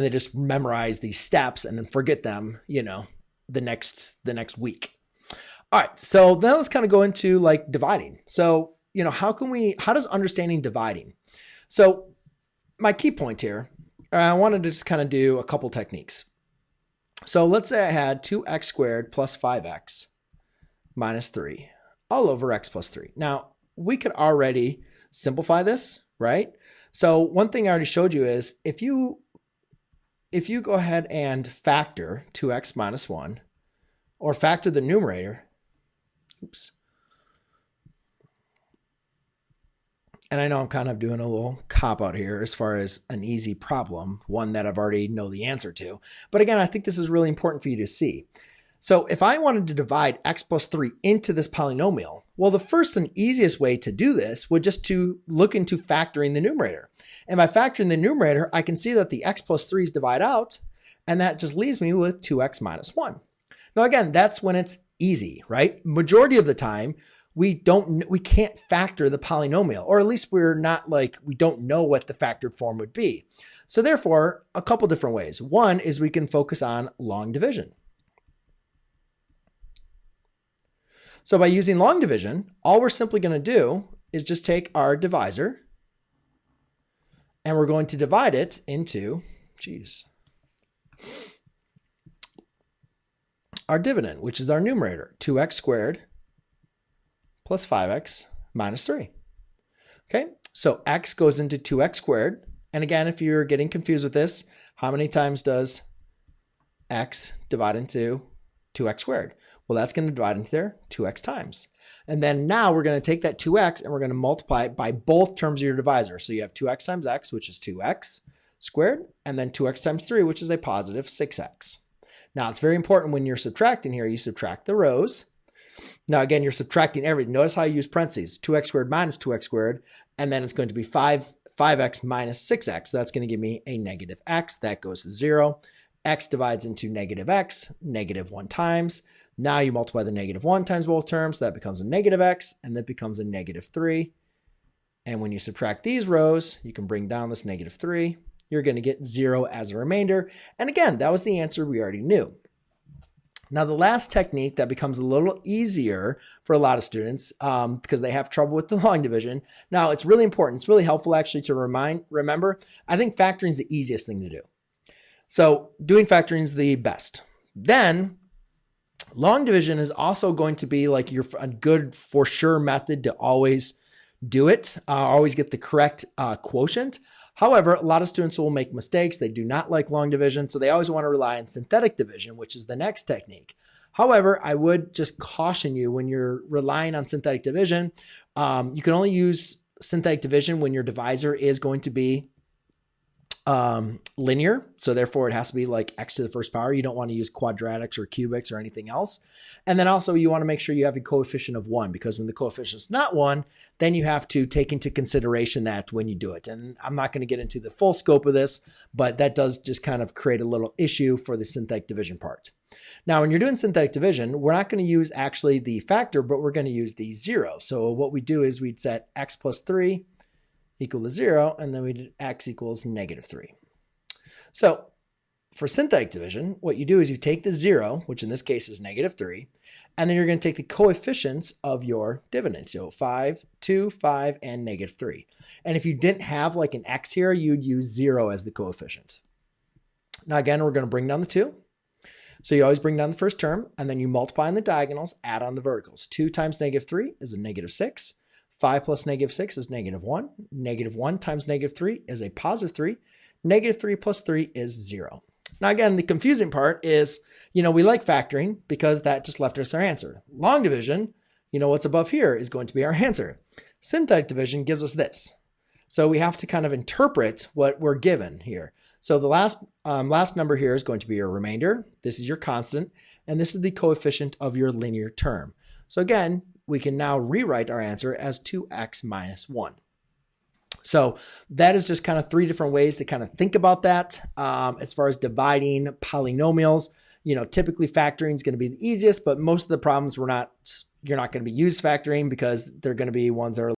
they just memorize these steps and then forget them, the next week. All right, so then let's kind of go into like dividing. So, how does understanding dividing? So my key point here, I wanted to just kind of do a couple techniques. So let's say I had 2x squared plus 5x minus 3 all over x plus 3. Now, we could already simplify this, right? So one thing I already showed you is if you go ahead and factor 2x minus 1 or factor the numerator, and I know I'm kind of doing a little cop-out here as far as an easy problem, one that I've already know the answer to. But again, I think this is really important for you to see. So if I wanted to divide x plus 3 into this polynomial, well, the first and easiest way to do this would just to look into factoring the numerator. And by factoring the numerator, I can see that the x plus 3's divide out, and that just leaves me with 2x minus 1. Now, again, that's when it's easy, right? Majority of the time, we can't factor the polynomial, or at least we don't know what the factored form would be. So therefore, a couple different ways. One is we can focus on long division. So by using long division, all we're simply going to do is just take our divisor and we're going to divide it into, our dividend, which is our numerator, 2x squared plus 5x minus 3. Okay, so x goes into 2x squared. And again, if you're getting confused with this, how many times does x divide into 2x squared? Well, that's going to divide into there 2x times. And then now we're going to take that 2x and we're going to multiply it by both terms of your divisor. So you have 2x times x, which is 2x squared, and then 2x times 3, which is a positive 6x. Now, it's very important when you're subtracting here, you subtract the rows. Now, again, you're subtracting everything. Notice how I use parentheses, 2x squared minus 2x squared, and then it's going to be 5x minus 6x. So that's going to give me a negative x. That goes to 0. X divides into negative x, negative 1 times. Now you multiply the negative 1 times both terms. So that becomes a negative x, and that becomes a negative 3. And when you subtract these rows, you can bring down this negative 3. You're going to get 0 as a remainder. And again, that was the answer we already knew. Now, the last technique that becomes a little easier for a lot of students because they have trouble with the long division. Now, it's really important. It's really helpful actually to remember. I think factoring is the easiest thing to do. So doing factoring is the best. Then long division is also going to be like a good for sure method to always do it, always get the correct quotient. However, a lot of students will make mistakes. They do not like long division, so they always want to rely on synthetic division, which is the next technique. However, I would just caution you when you're relying on synthetic division, you can only use synthetic division when your divisor is going to be linear. So therefore it has to be like x to the first power. You don't want to use quadratics or cubics or anything else. And then also you want to make sure you have a coefficient of 1, because when the coefficient is not 1, then you have to take into consideration that when you do it. And I'm not going to get into the full scope of this, but that does just kind of create a little issue for the synthetic division part. Now, when you're doing synthetic division, we're not going to use actually the factor, but we're going to use the 0. So what we do is we'd set x plus 3 equal to 0, and then we did x equals negative 3. So for synthetic division, what you do is you take the 0, which in this case is negative 3, and then you're going to take the coefficients of your dividend. So 5, 2, 5, and negative 3. And if you didn't have like an x here, you'd use 0 as the coefficient. Now again, we're going to bring down the 2. So you always bring down the first term, and then you multiply in the diagonals, add on the verticals. 2 times negative 3 is a negative 6. 5 plus negative 6 is negative 1. Negative 1 times negative 3 is a positive 3. Negative 3 plus 3 is 0. Now, again, the confusing part is, we like factoring because that just left us our answer. Long division, what's above here is going to be our answer. Synthetic division gives us this. So we have to kind of interpret what we're given here. So the last number here is going to be your remainder. This is your constant, and this is the coefficient of your linear term. So again, we can now rewrite our answer as 2x minus 1. So that is just kind of 3 different ways to kind of think about that. As far as dividing polynomials, typically factoring is going to be the easiest, but most of the problems you're not going to be used factoring because they're going to be ones that are